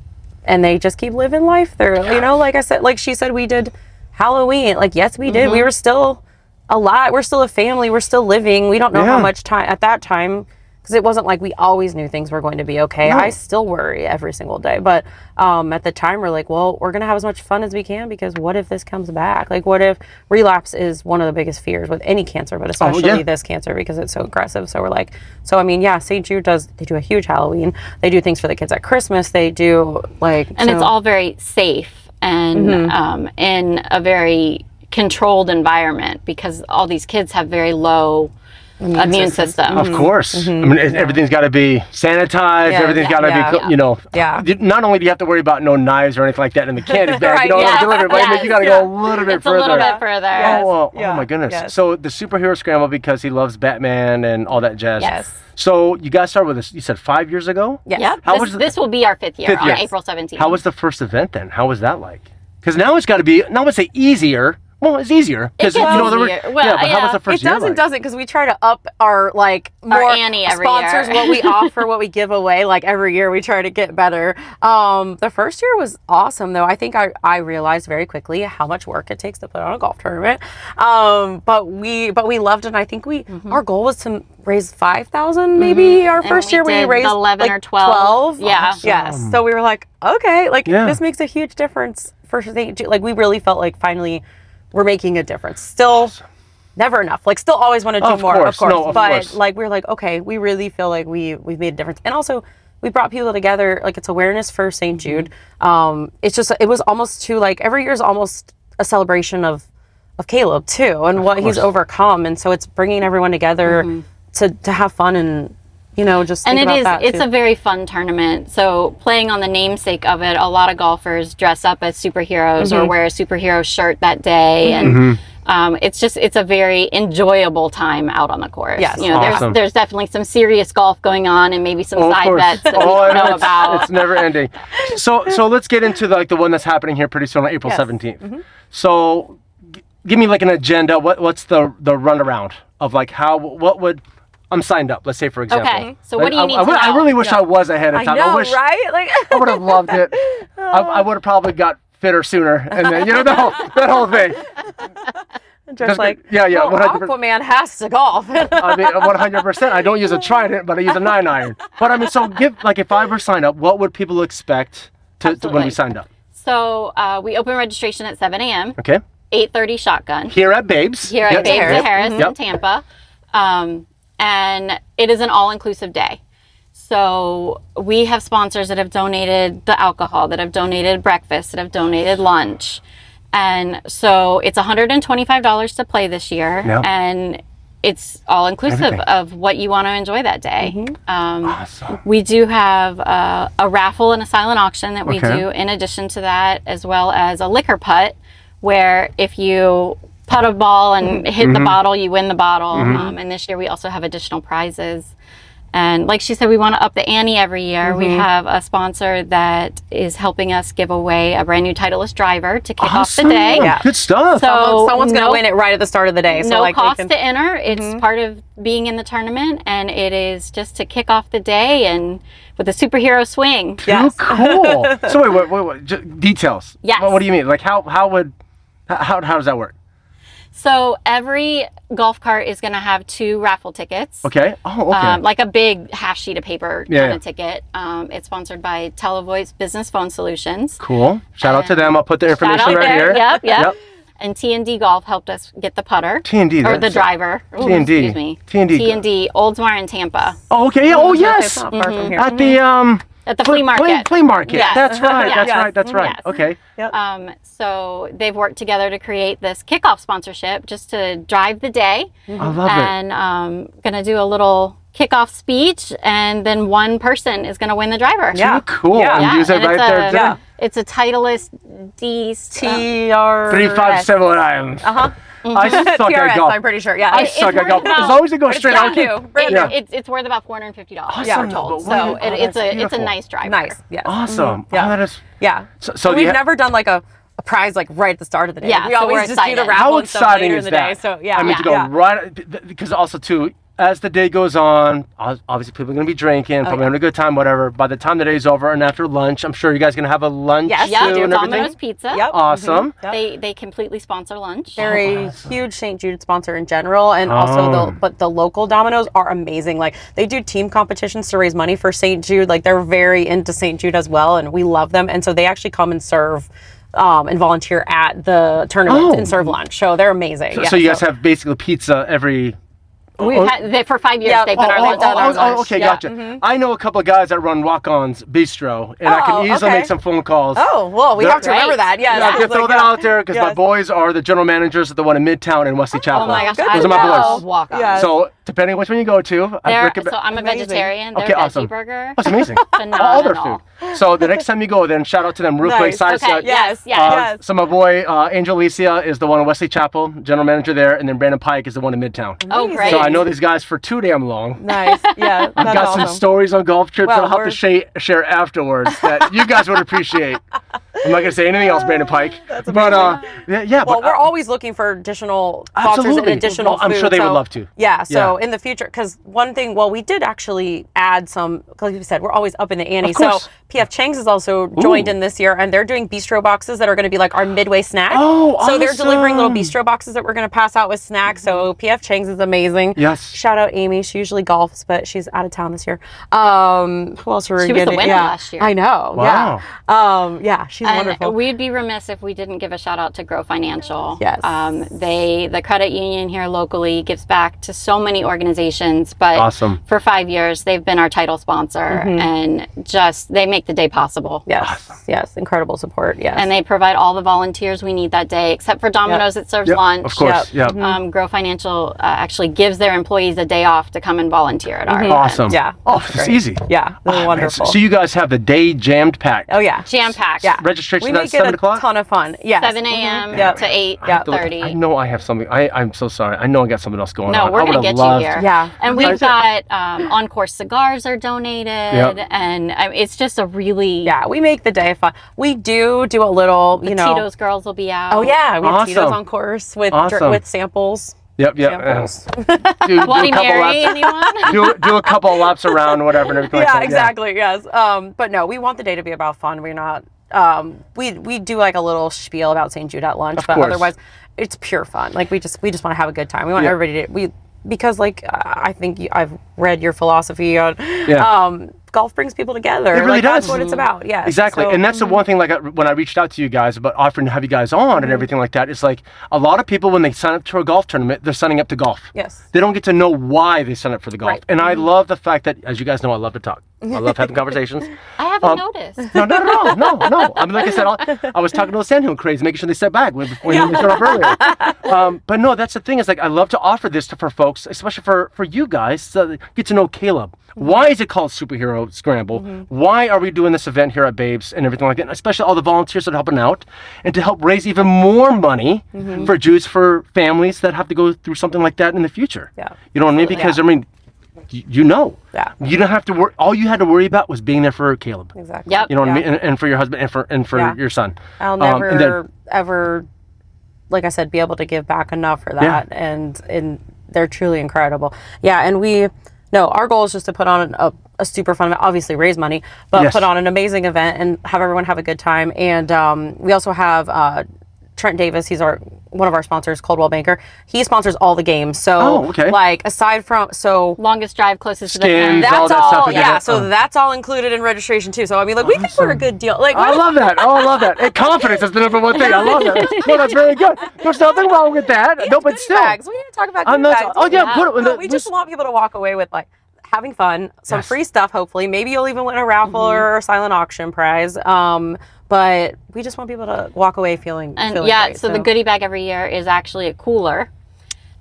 keep living life. They're, you know, like I said, like she said, we did Halloween. Like, yes, we did. We were still alive. We're still a family. We're still living. We don't know Yeah. how much time at that time, because it wasn't like we always knew things were going to be okay. No. I still worry every single day. But at the time, we're like, well, we're going to have as much fun as we can because what if this comes back? Like, what if relapse is one of the biggest fears with any cancer, but especially this cancer because it's so aggressive. So we're like, I mean, yeah, St. Jude they do a huge Halloween. They do things for the kids at Christmas. They do And it's all very safe and in a very controlled environment because all these kids have very low immune system. Of course. I mean, everything's got to be sanitized. Yeah, Everything's got to be, you know. Yeah. Not only do you have to worry about no knives or anything like that in the candy bag, Right, you know, yes, delivery, but yes, you got to go a little bit It's further. a little bit further. Yes. Oh Yeah. my goodness. Yes. So the superhero scramble because he loves Batman and all that jazz. Yes. So you guys started with this, you said 5 years ago? Yes. Yep. How was This will be our fifth year on April 17th. How was the first event then? How was that like? Because now it's got to be, now I would say easier. Well, it's easier. It gets you know, easier. Well, yeah, but how was the first It year doesn't, like? doesn't, because we try to up our more ante every sponsors, year. what we offer, what we give away. Like every year, we try to get better. The first year was awesome, though. I think I realized very quickly how much work it takes to put on a golf tournament. But we loved it. And I think our goal was to raise $5,000. Maybe our first year we did raised 11 like or 12. Yeah. Awesome. Yes. So we were like, okay, Yeah. this makes a huge difference for St. Jude. Like we really felt like finally we're making a difference. Still never enough. Like still always want to do Of more, course. of course. No, of but course. like we're like, okay, we really feel like we've made a difference. And also we brought people together, like it's awareness for St. Jude. It's just it was almost too like every year is almost a celebration of Caleb too and what he's overcome. And so it's bringing everyone together to have fun and you know, just think about that it's too. a very fun tournament. So playing on the namesake of it, a lot of golfers dress up as superheroes or wear a superhero shirt that day. And it's a very enjoyable time out on the course. Yes. You know, Awesome. there's definitely some serious golf going on and maybe some Oh, of side course. bets that we Oh, don't know it's- about. It's never ending. So let's get into the one that's happening here pretty soon on April Yes. 17th. So give me like an agenda. What's the runaround of like what would I'm signed up. Let's say for example. Okay. So what do you need to I know? really wish I was ahead of time. I know, wish right? Like I would have loved it. I would have probably got fitter sooner, and then you know that whole thing. just like yeah, well, 100%. Aquaman has to golf. I mean, 100%. I don't use a trident, but I use a 9-iron. But I mean, so if I were signed up, what would people expect to when Absolutely. we signed up? So we open registration at 7 a.m. Okay. 8:30 shotgun. Here at Babes. Here at Yep. Babes Harris. at Harris Yep. in Tampa. And it is an all-inclusive day. So we have sponsors that have donated the alcohol, that have donated breakfast, that have donated lunch. And so it's $125 to play this year. Yep. And it's all inclusive Everything. of what you want to enjoy that day. Awesome. We do have a raffle and a silent auction that we Okay. do in addition to that, as well as a liquor putt, where if you putt a ball and hit the bottle, you win the bottle. And this year we also have additional prizes. And like she said, we want to up the ante every year. We have a sponsor that is helping us give away a brand new Titleist driver to kick off the day. Yeah. Good stuff. So Someone's gonna no- win it right at the start of the day. So no like cost they can, to enter. It's part of being in the tournament, and it is just to kick off the day and with a superhero swing. Yes. Too cool. So wait. Details. Yes. What do you mean? Like how does that work? So every golf cart is going to have 2 raffle tickets. Okay. Oh, okay. Like a big half sheet of paper Yeah. kind of ticket. It's sponsored by Televoice Business Phone Solutions. Cool. Shout out to them. I'll put their Shout information out right there. here. Yep. And T&D Golf helped us get the putter. T&D. Or the that's- driver. Ooh, T&D. Excuse me. T&D. T&D. Oldsmar in Tampa. Oh, okay. Yeah. Oh, It's yes. not far from here. At the At the flea market. Flea market. Yes. That's right. Yes. That's Yes. right. That's right. Yes. Okay. So they've worked together to create this kickoff sponsorship just to drive the day. I love it. And going to do a little kickoff speech, and then one person is going to win the driver. Yeah. Cool. Yeah. And use it and right it's there. a, Yeah. It's a Titleist D. TR 357. I suck at TRS, golf. I'm pretty sure. Yeah. I It's suck at worth golf. about- As long as it goes straight, I brand don't new. care. Brand Yeah. It's worth about $450. Awesome. we're told. But So what- it's a beautiful. nice driver. Nice. Yes. Awesome. Yeah. Oh, that is. Yeah. So we've you never done like a prize like right at the start of the day. Yeah, We so always we're just do the excited. raffle How and stuff exciting later is in the that? day. So yeah. I mean, to go yeah. right because also too, as the day goes on, obviously people are going to be drinking, probably having a good time, whatever. By the time the day's over and after lunch, I'm sure you guys are going to have a lunch Yes, too Yeah, we do. and Domino's everything. Pizza. Yep. Awesome. Yep. They completely sponsor lunch. They're a huge St. Jude sponsor in general, and also the local Domino's are amazing. Like they do team competitions to raise money for St. Jude. Like they're very into St. Jude as well, and we love them. And so they actually come and serve and volunteer at the tournament and serve lunch. So they're amazing. So you guys have basically pizza every. We've had, for 5 years, Yeah. they've been our lunch. Okay, Yeah. gotcha. I know a couple of guys that run Walk-On's Bistro, and I Oh, can easily okay. make some phone calls. Oh, well, we They're- have to remember that. Yeah. Yeah, just throw that out there because my boys are the general managers of the one in Midtown and Wesley Chapel. Oh my gosh, those I are my love boys. Walk-Ons. Yeah. So depending on which one you go to, I recommend. So I'm a Amazing. vegetarian. Their Okay, veggie awesome. burger. That's amazing. Phenomenal. All their food. So the next time you go, then shout out to them real quick. Nice. Side Okay, shot. yes. So my boy Angel Alicia is the one in Wesley Chapel, general manager there, and then Brandon Pike is the one in Midtown. Oh, great. So I know these guys for too damn long. Nice. Yeah. I've That's got awesome. some stories on golf trips Well, that I'll have to share afterwards that you guys would appreciate. I'm not gonna say anything else, Brandon Pike. But yeah. Well, but, we're always looking for additional sponsors and Absolutely. additional Well, I'm food, sure they would so- love to. Yeah, so Yeah. in the future, because one thing, well, we did actually add some, like you said, we're always up in the ante. Of So course. PF Chang's is also joined in this year, and they're doing bistro boxes that are going to be like our midway snack. Oh, So they're delivering little awesome. bistro boxes that we're going to pass out with snacks. So PF Chang's is amazing. Yes. Shout out Amy. She usually golfs, but she's out of town this year. Who else are we She was the getting? winner Yeah. last year. I know. Wow. Yeah, she's And wonderful. we'd be remiss if we didn't give a shout out to Grow Financial. Yes. The credit union here locally gives back to so many organizations, but Awesome. for 5 years they've been our title sponsor, and just they make the day possible. Yes. Yes. Incredible support. Yes. And they provide all the volunteers we need that day, except for Domino's that serves Yep, lunch. of course. Yep. Yeah. Grow Financial actually gives their employees a day off to come and volunteer at our event. Awesome. Yeah, Oh, that's it's great. easy. Yeah, they're Oh, man. wonderful. So you guys have the day jammed packed. Oh yeah, Jam packed. yeah. Registration we at make 7 it o'clock? a ton of fun. Yes. 7 a.m. Yep. to 8, Yep. 30. I know I have something. I'm so sorry. I know I got something else going No, on. we're I going to would've get you loved- here. Yeah. And we've got Encore cigars are donated. Yep. And it's just a really. Yeah, we make the day fun. We do a little, you know. Tito's girls will be out. Oh yeah, we have Tito's Awesome. on course with Awesome. with samples. Yep. Samples. Do Bloody a couple Mary, laps. anyone? Do a couple of laps around or whatever and everything like Yeah, that. exactly. Yes. But no, we want the day to be about fun. We're not. We do like a little spiel about St. Jude at lunch, Of but course. otherwise, it's pure fun. Like we just want to have a good time. We want everybody to because like I think I've read your philosophy on golf brings people together. It really like, does. That's what it's about. Yeah. Exactly. So, And that's the one thing, like when I reached out to you guys about offering to have you guys on and everything like that, it's like a lot of people, when they sign up to a golf tournament, they're signing up to golf. Yes. They don't get to know why they sign up for the golf. Right. And I love the fact that, as you guys know, I love to talk. I love having conversations. I haven't noticed. No, not at all. No. I mean, like I said, I was talking to the Sandhill craze, making sure they step back when they showed up earlier. But no, that's the thing. Is like I love to offer this for folks, especially for you guys, to get to know Caleb. Why is it called Superhero Scramble? Why are we doing this event here at Babes and everything like that? And especially all the volunteers that are helping out, and to help raise even more money for Judes, for families that have to go through something like that in the future. Yeah. You know what I mean? Because I mean, you know. Yeah. You don't have to worry. All you had to worry about was being there for Caleb. Exactly. Yep. You know what I mean? And for your husband and for Yeah. your son. I'll and never then- ever, like I said, be able to give back enough for that. And they're truly incredible. Yeah, and our goal is just to put on a super fun event, obviously raise money, but Yes. put on an amazing event and have everyone have a good time. And we also have Trent Davis, he's one of our sponsors, Coldwell Banker. He sponsors all the games. So okay. like aside from longest drive closest to the Skins, pen. all that's that stuff. yeah. So that's all included in registration too. So I mean, like we think we're a good deal. Like I love that. Oh, I love that. And confidence is the number one thing. I love that. No, that's very good. There's nothing wrong with that. No, but still. Bags. We need to talk about goodie bags. Oh yeah, put it. We just want people to walk away with like having fun, some free stuff. Hopefully, maybe you'll even win a raffle or a silent auction prize. But we just want people to walk away feeling great, so the goodie bag every year is actually a cooler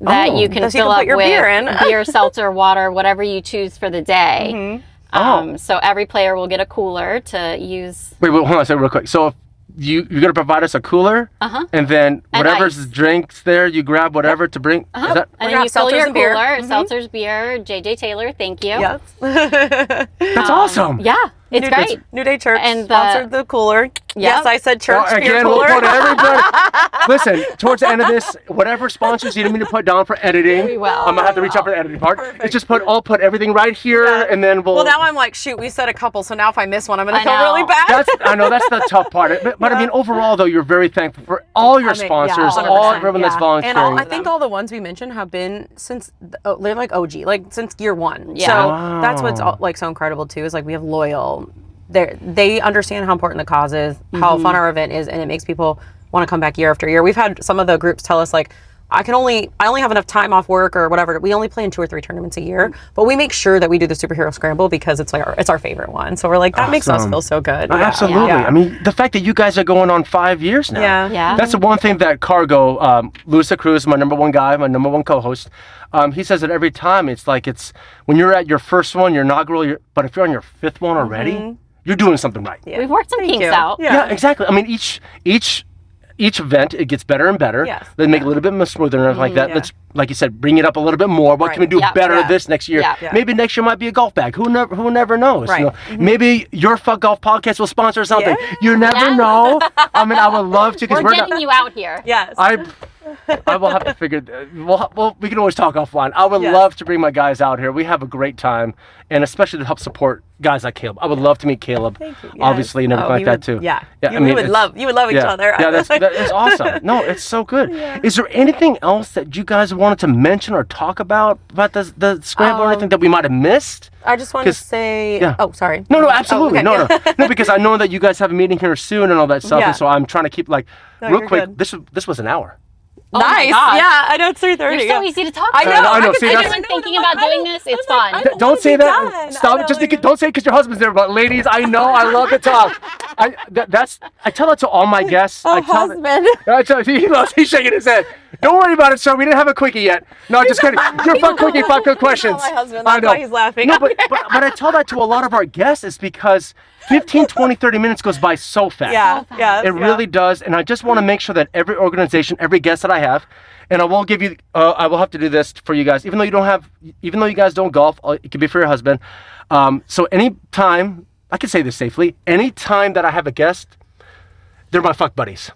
that you can fill up your with beer in. beer, seltzer, water, whatever you choose for the day. So every player will get a cooler to use. Wait, hold on a second real quick. So if you're going to provide us a cooler, and then whatever's drinks there, you grab whatever to bring. Is that? And then you fill your cooler, seltzer's beer, JJ Taylor, thank you. Yes. That's awesome. Yeah, it's great. New Day Church And sponsored the cooler. Yes, I said church beer Again, cooler. we'll put everybody. Listen, towards the end of this, whatever sponsors you need me to put down for editing, We will. I'm gonna have to reach out for the editing part. It's just I'll put everything right here, and then we'll. Well, now I'm like, shoot, we said a couple, so now if I miss one, I'm gonna feel know. really bad. I know that's the tough part. But I mean, overall, though, you're very thankful for all your sponsors, 100%, everyone that's volunteering. And I think all the ones we mentioned have been since they're like OG, like since year one. Yeah. So that's what's like so incredible too. Is like we have loyal. They understand how important the cause is, how fun our event is, and it makes people want to come back year after year. We've had some of the groups tell us like, I only have enough time off work or whatever. We only play in 2 or 3 tournaments a year, but we make sure that we do the Superhero Scramble because it's like it's our favorite one. So we're like, that makes us feel so good. Absolutely. Yeah. I mean, the fact that you guys are going on 5 years now. Yeah. That's the one thing that Cargo, Luisa Cruz, my number one guy, my number one co-host, he says that every time it's when you're at your first one, your inaugural, but if you're on your 5th one already, you're doing something right. Yeah. We've worked some kinks out. Yeah, exactly. I mean, each event, it gets better and better. Yes. They make it a little bit more smoother and everything like that. Let's, like you said, bring it up a little bit more. What can we do better this next year? Maybe next year might be a golf bag. Who never knows? Right. You know? Maybe your Fuck Golf podcast will sponsor something. You never know. I mean, I would love to. We're getting you out here. Yes. I will have to figure. Well, we can always talk offline. I would love to bring my guys out here. We have a great time, and especially to help support guys like Caleb. I would love to meet Caleb, obviously, and everything like that too. Yeah. I You mean, would love each other. Yeah, that's awesome. No, it's so good. Is there anything else that you guys wanted to mention or talk about the scramble or anything that we might have missed? I just wanted to say. Yeah. Oh, sorry. No, absolutely. Oh, okay. No, because I know that you guys have a meeting here soon and all that stuff, and so I'm trying to keep real you're quick. good. This was an hour. Nice. Yeah, I know it's 3:30. You're so easy to talk I to. know. I know. could See, take that's- it. I've been thinking about doing this. It's fun. Don't say that. Stop. Don't say it because your husband's there. But ladies, I know I love to talk. I tell that to all my guests. Husband. He's shaking his head. Don't worry about it, sir. We didn't have a quickie yet. No, just kidding. You're fun quickie, fun good questions. My husband. I That's know. why he's laughing. No, but I tell that to a lot of our guests is because 15, 20, 30 minutes goes by so fast. Yeah. It really does, and I just want to make sure that every organization, every guest that I have, and I will give you, I will have to do this for you guys, even though you guys don't golf, it could be for your husband. So anytime, I can say this safely, anytime that I have a guest, they're my fuck buddies.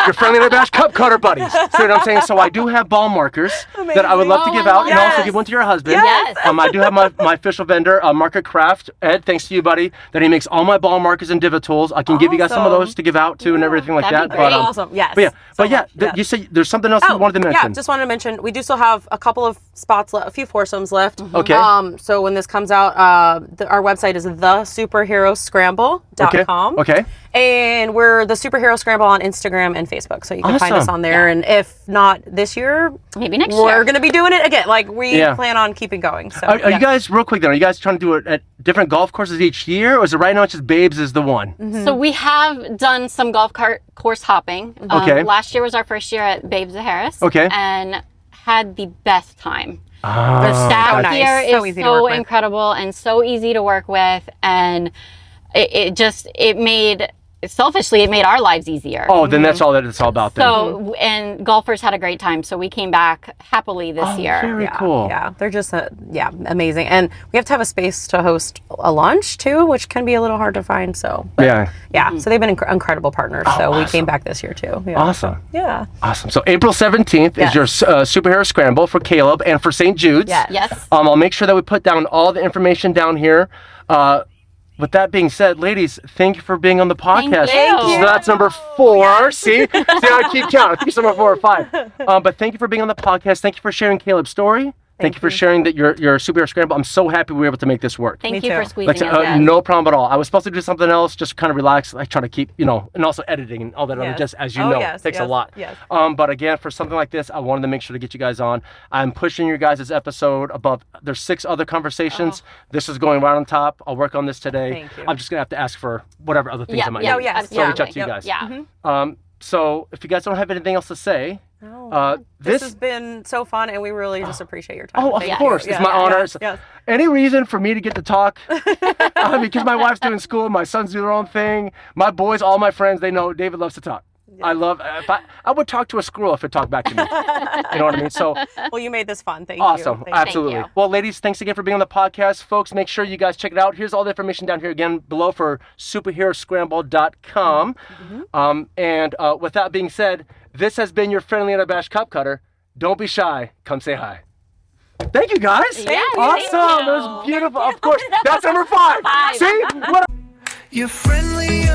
Your friendly bash cup cutter buddies. See what I'm saying? So I do have ball markers that I would love to give out and also give one to your husband. Yes. I do have my official vendor, Market Craft. Ed, thanks to you, buddy, that he makes all my ball markers and divot tools. I can give you guys some of those to give out to and everything like That'd that. be great. Awesome. Yes. But you said there's something else you wanted to mention. Yeah, just wanted to mention we do still have a couple of spots left, a few foursomes left. Okay. So when this comes out, our website is thesuperheroscramble.com. Okay. And we're the Superhero Scramble on Instagram and Facebook, so you can find us on there. And if not this year, maybe next year. we're going to be doing it again. Like we plan on keeping going. So are you guys real quick then? Are you guys trying to do it at different golf courses each year, or is it right now it's just Babes is the one? So we have done some golf cart course hopping. Okay. Last year was our first year at Babes of Harris. Okay. And had the best time. Oh, The staff nice. here So is easy to work so with. incredible and so easy to work with, and it made our lives easier. Oh, then that's all that it's all about then. So, and golfers had a great time, so we came back happily this year. Very cool. Yeah, they're just amazing, and we have to have a space to host a lunch too, which can be a little hard to find. So so they've been incredible partners. So we came back this year too. Yeah. Awesome. Yeah. Awesome. So April 17th is your Superhero Scramble for Caleb and for St. Jude's. Yes. Yes. I'll make sure that we put down all the information down here. with that being said, ladies, thank you for being on the podcast. Thank you. So that's number 4. See how I keep counting. I think it's number 4 or 5. But thank you for being on the podcast. Thank you for sharing Caleb's story. Thank you for sharing that your Superhero Scramble. I'm so happy we were able to make this work. Thank Me you for too. squeezing us in. No problem at all. I was supposed to do something else, just kind of relax. I try to keep, and also editing and all that other, just as you know, yes, takes a yes, lot. yes. But again, for something like this, I wanted to make sure to get you guys on. I'm pushing your guys' episode above. There's 6 other conversations. This is going right on top. I'll work on this today. Thank you. I'm just gonna have to ask for whatever other things I might need. yes, So I'll reach out to you guys. Yeah. So if you guys don't have anything else to say, This has been so fun, and we really just appreciate your time. Oh, of Thank course. you. It's my honor. Yes. Any reason for me to get to talk? Because my wife's doing school, my sons do their own thing. My boys, all my friends, they know David loves to talk. I love, I would talk to a squirrel if it talked back to me. You know what I mean? So Well, you made this fun. Thank you. awesome. Thank you. Absolutely. Thank you. Well, ladies, thanks again for being on the podcast. Folks, make sure you guys check it out. Here's all the information down here again below for superheroscramble.com. And with that being said, this has been your friendly and unabashed cup cutter. Don't be shy. Come say hi. Thank you, guys. Thank you. Awesome. That was beautiful. Of course. That's number 5. See? What You're friendly,